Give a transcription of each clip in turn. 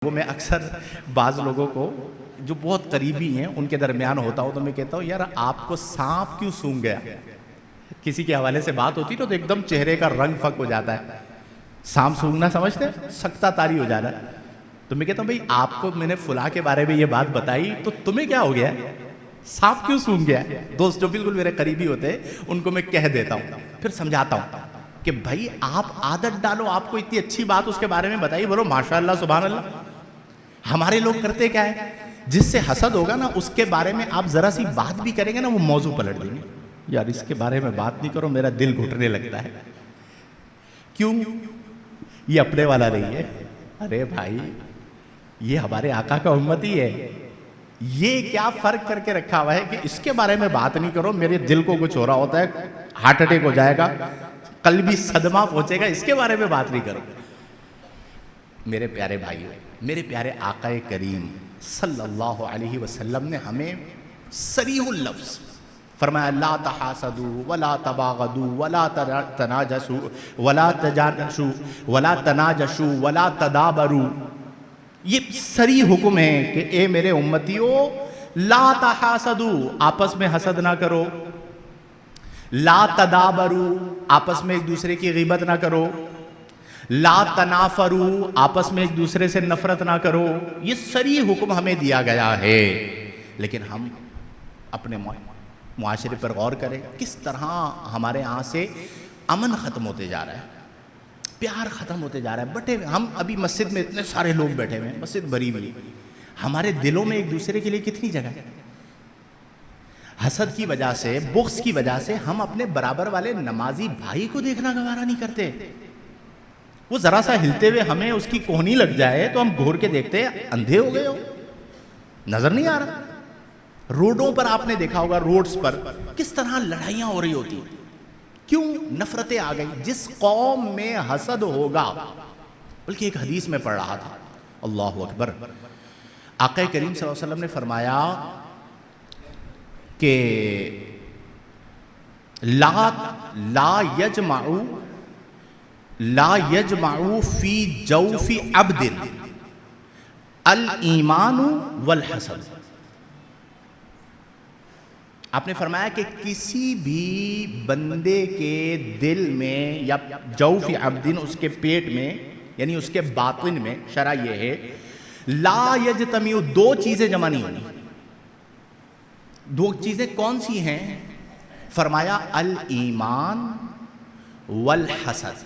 وہ میں اکثر بعض لوگوں کو جو بہت قریبی ہیں ان کے درمیان ہوتا ہوں تو میں کہتا ہوں یار آپ کو سانپ کیوں سونگھ گیا. کسی کے حوالے سے بات ہوتی تو ایک دم چہرے کا رنگ فک ہو جاتا ہے. سانپ سونگھنا سمجھتے سکتا تاری ہو جانا ہے. تو میں کہتا ہوں بھئی آپ کو میں نے فلاں کے بارے میں یہ بات بتائی تو تمہیں کیا ہو گیا, سانپ کیوں سونگھ گیا. دوست جو بالکل میرے قریبی ہوتے ہیں ان کو میں کہہ دیتا ہوں, پھر سمجھاتا ہوں کہ بھائی آپ عادت ڈالو, آپ کو اتنی اچھی بات اس کے بارے میں بتائی, بولو ماشاءاللہ سبحان اللہ. ہمارے لوگ کرتے کیا ہے, جس سے حسد ہوگا نا اس کے بارے میں آپ ذرا سی بات بھی کریں گے نا وہ موضوع پلٹ دیں گے. یار اس کے بارے میں بات نہیں کرو, میرا دل گھٹنے لگتا ہے. کیوں؟ یہ اپنے والا نہیں ہے. ارے بھائی یہ ہمارے آقا کا امتی ہے, یہ کیا فرق کر کے رکھا ہوا ہے کہ اس کے بارے میں بات نہیں کرو, میرے دل کو کچھ ہو رہا ہوتا ہے, ہارٹ اٹیک ہو جائے گا, قلبی صدمہ پہنچے گا, اس کے بارے میں بات نہیں کرو. میرے پیارے بھائی, میرے پیارے آقا کریم صلی اللہ علیہ وسلم نے ہمیں صریح اللفظ فرمایا لا تحاسدوا ولا تباغضوا ولا تناجشوا ولا تجانسوا ولا تناجشوا ولا تدابروا. یہ صریح حکم ہے کہ اے میرے امتیوں لا تحاسدوا, آپس میں حسد نہ کرو, لا تدابروا, آپس میں ایک دوسرے کی غیبت نہ کرو, لا تنافروا, آپس میں ایک دوسرے سے نفرت نہ کرو. یہ صریح حکم ہمیں دیا گیا ہے. لیکن ہم اپنے معاشرے پر غور کریں, کس طرح ہمارے یہاں سے امن ختم ہوتے جا رہا ہے, پیار ختم ہوتے جا رہا ہے. بٹے ہم ابھی مسجد میں اتنے سارے لوگ بیٹھے ہوئے ہیں, مسجد بھری ہوئی, ہمارے دلوں میں ایک دوسرے کے لیے کتنی جگہ ہے. حسد کی وجہ سے, بغض کی وجہ سے ہم اپنے برابر والے نمازی بھائی کو دیکھنا گوارا نہیں کرتے. وہ ذرا سا ہلتے ہوئے ہمیں اس کی کوہنی لگ جائے تو ہم گھور کے دیکھتے ہیں اندھے ہو گئے ہو, نظر نہیں آ رہا. روڈوں پر آپ نے دیکھا ہوگا, روڈز پر کس طرح لڑائیاں ہو رہی ہوتی. کیوں؟ نفرتیں آ گئی. جس قوم میں حسد ہوگا, بلکہ ایک حدیث میں پڑھ رہا تھا, اللہ اکبر, آقا کریم صلی اللہ علیہ وسلم نے فرمایا کہ لا یجمع فی جوف عبد الایمان والحسد. آپ نے فرمایا کہ کسی بھی بندے کے دل میں یا جوف عبد, اس کے پیٹ میں یعنی اس کے باطن میں, شرع یہ ہے لا یجتمع, دو چیزیں جمع نہیں ہونی. دو چیزیں کون سی ہیں؟ فرمایا الایمان والحسد,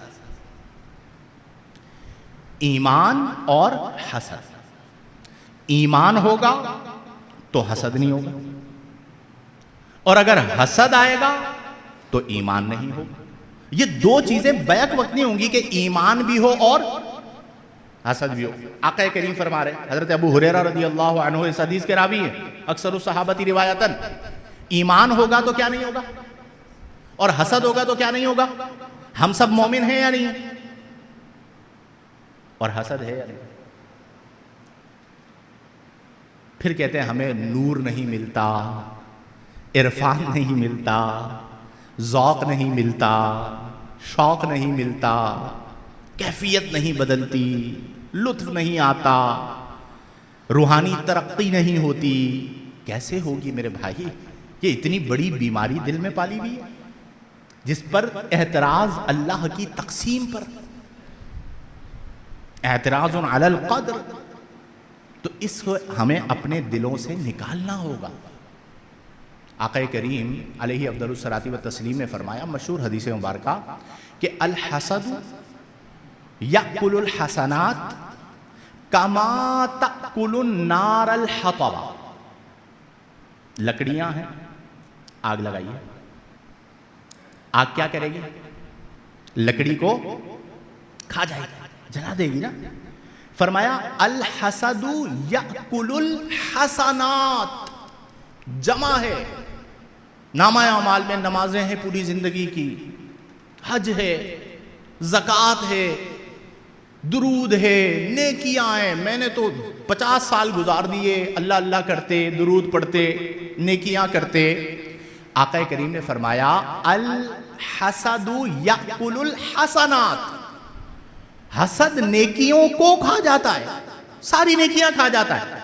ایمان اور حسد. ایمان ہوگا تو حسد نہیں ہوگا, اور اگر حسد آئے گا تو ایمان نہیں ہوگا. یہ دو چیزیں بیک وقت نہیں ہوں گی کہ ایمان بھی ہو اور حسد بھی ہو. آقا کریم فرما رہے, حضرت ابو ہریرہ رضی اللہ عنہ اس حدیث کے راوی ہیں, اکثر الصحابتی روایتاً, ایمان ہوگا تو کیا نہیں ہوگا, اور حسد ہوگا تو کیا نہیں ہوگا. ہم سب مومن ہیں یا نہیں, اور حسد ہے یا نہیں. پھر کہتے ہیں ہمیں نور نہیں ملتا, عرفان نہیں ملتا, ذوق نہیں ملتا, شوق نہیں ملتا, کیفیت نہیں بدلتی, لطف نہیں آتا, روحانی ترقی نہیں ہوتی. کیسے ہوگی میرے بھائی؟ یہ اتنی بڑی بیماری دل میں پالی ہوئی ہے, جس پر اعتراض اللہ کی تقسیم پر, اعتراض علی القدر. تو اس کو ہمیں اپنے دلوں سے نکالنا ہوگا. آقا کریم علیہ افضل الصلاۃ والتسلیم نے فرمایا, مشہور حدیث مبارکہ, کہ الحسد یأکل الحسنات کما تأکل النار الحطب. لکڑیاں ہیں, آگ لگائیے, آگ کیا کرے گی؟ لکڑی کو کھا جائے گی, جلا دے گی نا. فرمایا الحسد یأکل الحسنات, جمع ہے, نامہ اعمال میں نمازیں ہیں پوری زندگی کی, حج ہے, زکوٰۃ ہے, درود ہے, نیکیاں ہیں. میں نے تو 50 سال گزار دیے اللہ اللہ کرتے, درود پڑھتے, نیکیاں کرتے. آقا کریم نے فرمایا الحسد یأکل الحسنات, حسد نیکیوں کو کھا جاتا ہے. ساری نیکیاں کھا جاتا ہے.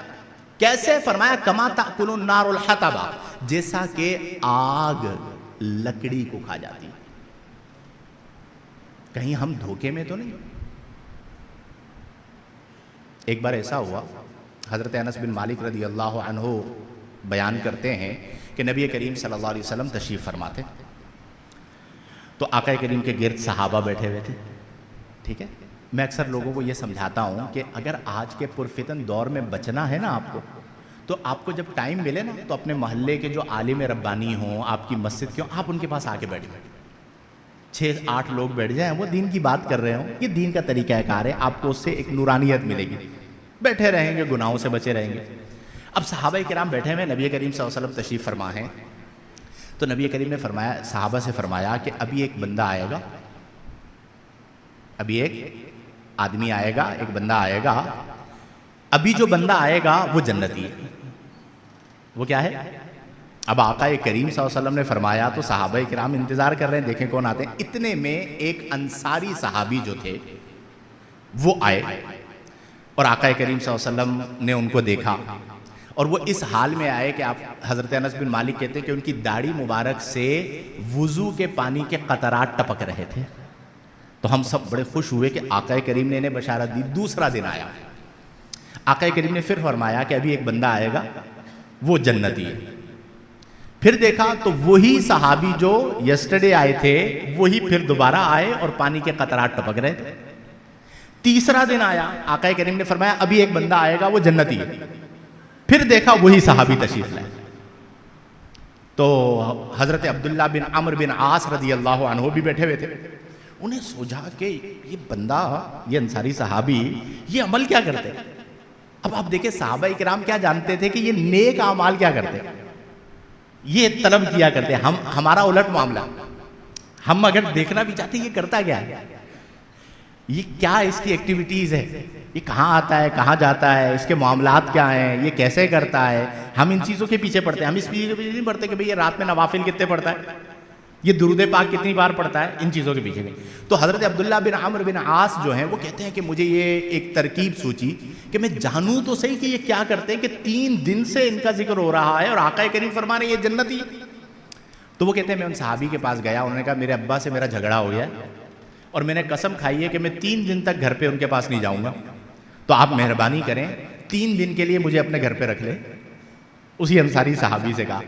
کیسے؟ فرمایا کما تاکل النار الحطب، جیسا کہ آگ لکڑی کو کھا جاتی. کہیں ہم دھوکے میں تو نہیں؟ ایک بار ایسا ہوا، حضرت انس بن مالک رضی اللہ عنہ بیان کرتے ہیں کہ نبی کریم صلی اللہ علیہ وسلم تشریف فرماتے تو آقا کریم کے گرد صحابہ بیٹھے ہوئے تھے. ٹھیک ہے، میں اکثر لوگوں کو یہ سمجھاتا ہوں کہ اگر آج کے پرفتن دور میں بچنا ہے نا آپ کو، تو آپ کو جب ٹائم ملے نا تو اپنے محلے کے جو عالم ربانی ہوں، آپ کی مسجد کے ہوں، آپ ان کے پاس آ کے بیٹھ جائیں. 6-8 لوگ بیٹھ جائیں، وہ دین کی بات کر رہے ہوں. یہ دین کا طریقہ کار ہے، آپ کو اس سے ایک نورانیت ملے گی. بیٹھے رہیں گے، گناہوں سے بچے رہیں گے. اب صحابہ کرام بیٹھے ہوئے، نبی کریم صلی اللہ علیہ وسلم تشریف فرما ہیں. تو نبی کریم نے فرمایا، صحابہ سے فرمایا کہ ابھی ایک بندہ آئے گا، ابھی ایک آدمی آئے گا، ایک بندہ آئے گا. ابھی جو بندہ آئے گا وہ جنتی ہے. وہ کیا ہے؟ اب آقا کریم صلی اللہ علیہ وسلم نے فرمایا تو صحابہ کرام انتظار کر رہے ہیں دیکھیں کون آتے ہیں. اتنے میں ایک انصاری صحابی جو تھے وہ آئے اور آقا کریم صلی اللہ علیہ وسلم نے ان کو دیکھا اور وہ اس حال میں آئے کہ آپ حضرت انس بن مالک کہتے ہیں کہ ان کی داڑھی مبارک سے وضو کے پانی کے قطرات ٹپک رہے تھے. تو ہم سب بڑے خوش ہوئے کہ آقا کریم نے انہیں بشارت دی. دوسرا دن آیا، آقا کریم نے پھر فرمایا کہ ابھی ایک بندہ آئے گا وہ جنتی ہے. پھر دیکھا تو وہی صحابی جو یسٹرڈے آئے تھے وہی پھر دوبارہ آئے اور پانی کے قطرات ٹپک رہے تھے. تیسرا دن آیا، آقا کریم نے فرمایا ابھی ایک بندہ آئے گا وہ جنتی ہے. پھر دیکھا وہی صحابی تشریف لائے. تو حضرت عبداللہ بن عمرو بن عاص رضی اللہ عنہ بھی بیٹھے ہوئے تھے. انہیں سوچا کہ یہ بندہ، یہ انصاری صحابی، یہ عمل کیا کرتے. اب آپ دیکھیں صحابہ کرام کیا جانتے تھے کہ یہ نیک اعمال کیا کرتے، یہ طلب کیا کرتے. ہمارا الٹ معاملہ، ہم اگر دیکھنا بھی چاہتے ہیں یہ کرتا کیا ہے، یہ کیا اس کی ایکٹیویٹیز ہے، یہ کہاں آتا ہے کہاں جاتا ہے، اس کے معاملات کیا ہیں، یہ کیسے کرتا ہے. ہم ان چیزوں کے پیچھے پڑتے ہیں. ہم اس چیز کے پیچھے نہیں پڑتے کہ بھئی یہ رات میں نوافل کتنے پڑھتا ہے، یہ درود پاک کتنی بار پڑھتا ہے. ان چیزوں کے پیچھے نہیں. تو حضرت عبداللہ بن عمرو بن عاص جو ہیں وہ کہتے ہیں کہ مجھے یہ ایک ترکیب سوچی کہ میں جانوں تو صحیح کہ یہ کیا کرتے ہیں کہ 3 دن سے ان کا ذکر ہو رہا ہے اور آقا کریم فرما رہے ہیں یہ جنتی. تو وہ کہتے ہیں میں ان صحابی کے پاس گیا، انہوں نے کہا میرے ابا سے میرا جھگڑا ہو گیا اور میں نے قسم کھائی ہے کہ میں 3 دن تک گھر پہ ان کے پاس نہیں جاؤں گا، تو آپ مہربانی کریں 3 دن کے لیے مجھے اپنے گھر پہ رکھ لیں. اسی انصاری صحابی سے کہا.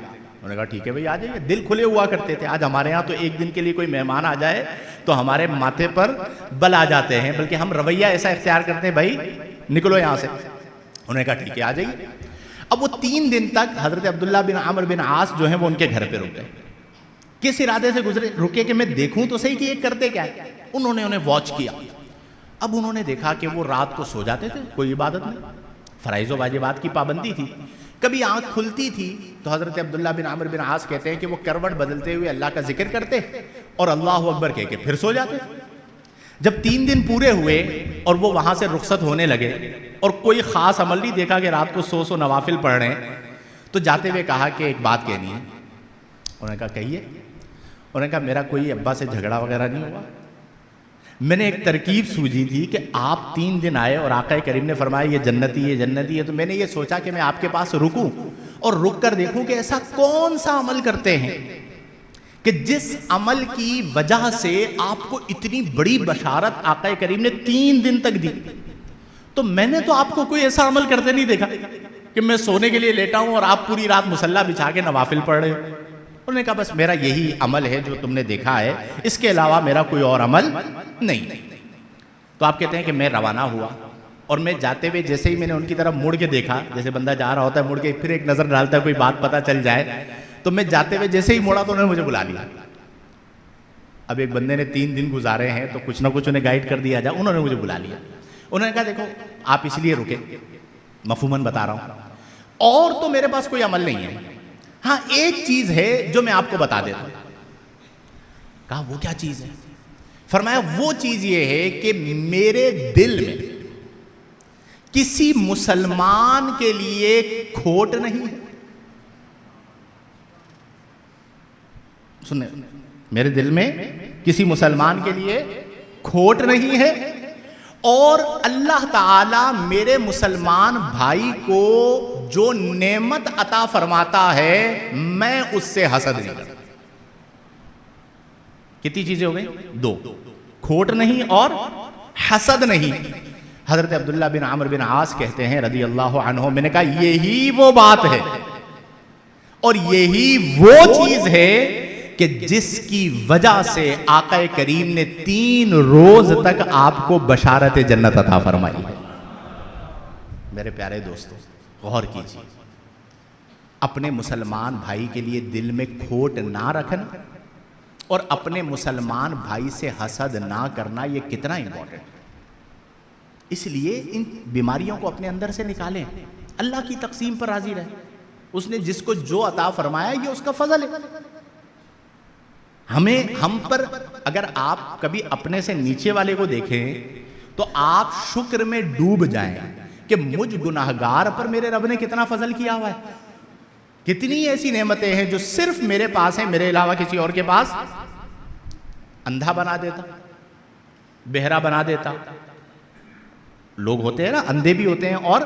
انہوں نے کہا ٹھیک ہے بھائی آ جائیے. دل کھلے ہوا کرتے تھے. آج ہمارے ہاں تو ایک دن کے لیے کوئی مہمان آ جائے تو ہمارے ماتھے پر بل آ جاتے ہیں، بلکہ ہم رویہ ایسا اختیار کرتے ہیں بھائی نکلو یہاں سے. انہوں نے کہا ٹھیک ہے آ جائیے. اب وہ 3 دن تک حضرت عبداللہ بن عمرو بن عاص جو ہیں وہ ان کے گھر پہ رک گئے. کس ارادے سے رکے کہ میں دیکھوں تو صحیح کہ یہ کرتے کیا ہے. انہوں نے انہیں واچ کیا. اب انہوں نے دیکھا کہ وہ رات کو سو جاتے تھے، کوئی عبادت نہیں، فرائض و واجبات کی پابندی تھی. کبھی آنکھ کھلتی تھی تو حضرت عبداللہ بن عمرو بن عاص کہتے ہیں کہ وہ کروٹ بدلتے ہوئے اللہ کا ذکر کرتے اور اللہ اکبر کہہ کے پھر سو جاتے. جب 3 دن پورے ہوئے اور وہ وہاں سے رخصت ہونے لگے اور کوئی خاص عمل نہیں دیکھا کہ رات کو 100 نوافل پڑھ رہے ہیں، تو جاتے ہوئے کہا کہ ایک بات کہنی ہے. انہوں نے کہا کہیے. انہوں نے کہا میرا کوئی ابا سے جھگڑا وغیرہ نہیں ہوا. میں نے ایک ترکیب سوچی تھی کہ آپ 3 دن آئے اور آقا کریم نے فرمایا یہ جنتی ہے جنتی ہے، تو میں نے یہ سوچا کہ میں آپ کے پاس رکوں اور رک کر دیکھوں کہ ایسا کون سا عمل کرتے ہیں کہ جس عمل کی وجہ سے آپ کو اتنی بڑی بشارت آقا کریم نے 3 دن تک دی. تو میں نے تو آپ کو کوئی ایسا عمل کرتے نہیں دیکھا کہ میں سونے کے لیے لیٹا ہوں اور آپ پوری رات مصلی بچھا کے نوافل پڑھ رہے ہو. انہوں نے کہا بس میرا یہی عمل ہے جو تم نے دیکھا ہے، اس کے علاوہ میرا کوئی اور عمل نہیں. تو آپ کہتے ہیں کہ میں روانہ ہوا اور میں جاتے ہوئے جیسے ہی میں نے ان کی طرف مڑ کے دیکھا، جیسے بندہ جا رہا ہوتا ہے مڑ کے پھر ایک نظر ڈالتا ہے کوئی بات پتہ چل جائے، تو میں جاتے ہوئے جیسے ہی مڑا تو انہوں نے مجھے بلا لیا. اب ایک بندے نے 3 دن گزارے ہیں تو کچھ نہ کچھ انہیں گائیڈ کر دیا جائے. انہوں نے مجھے بلا لیا. انہوں نے کہا دیکھو آپ اس لیے رکے، مفہوماً بتا رہا ہوں، اور تو میرے پاس کوئی عمل نہیں ہے، ہاں ایک چیز ہے جو میں آپ کو بتا دیتا ہوں. کہا وہ کیا چیز ہے؟ فرمایا وہ چیز یہ ہے کہ میرے دل میں کسی مسلمان کے لیے کھوٹ نہیں ہے. سنیں، میرے دل میں کسی مسلمان کے لیے کھوٹ نہیں ہے اور اللہ تعالی میرے مسلمان بھائی کو جو نعمت عطا فرماتا ہے میں اس سے حسد نہیں کرتا. کتنی چیزیں ہو گئی؟ دو. کھوٹ نہیں اور حسد نہیں. حضرت عبداللہ بن عمرو بن عاص کہتے ہیں رضی اللہ عنہ، میں نے کہا یہی وہ بات ہے اور یہی وہ چیز ہے کہ جس کی وجہ سے آقا کریم نے 3 روز تک آپ کو بشارت جنت عطا فرمائی ہے. میرے پیارے دوستو غور کیجیے، اپنے مسلمان بھائی کے لیے دل میں کھوٹ نہ رکھنا اور اپنے مسلمان بھائی سے حسد نہ کرنا، یہ کتنا امپورٹنٹ ہے. اس لیے ان بیماریوں کو اپنے اندر سے نکالیں. اللہ کی تقسیم پر راضی رہیں. اس نے جس کو جو عطا فرمایا یہ اس کا فضل ہے. ہم پر اگر آپ کبھی اپنے سے نیچے والے کو دیکھیں تو آپ شکر میں ڈوب جائیں کہ مجھ گناہگار پر میرے رب نے کتنا فضل کیا ہوا ہے. کتنی ایسی نعمتیں ہیں جو صرف میرے پاس ہیں، میرے علاوہ کسی اور کے پاس. اندھا بنا دیتا، بہرا بنا دیتا. لوگ ہوتے ہیں نا، اندھے بھی ہوتے ہیں اور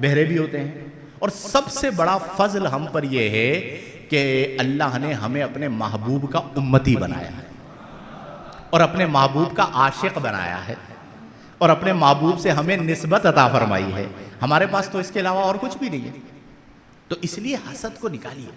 بہرے بھی ہوتے ہیں. اور سب سے بڑا فضل ہم پر یہ ہے کہ اللہ نے ہمیں اپنے محبوب کا امتی بنایا ہے اور اپنے محبوب کا عاشق بنایا ہے اور اپنے محبوب سے ہمیں نسبت عطا فرمائی ہے. ہمارے پاس تو اس کے علاوہ اور کچھ بھی نہیں ہے. تو اس لیے حسد کو نکالیے.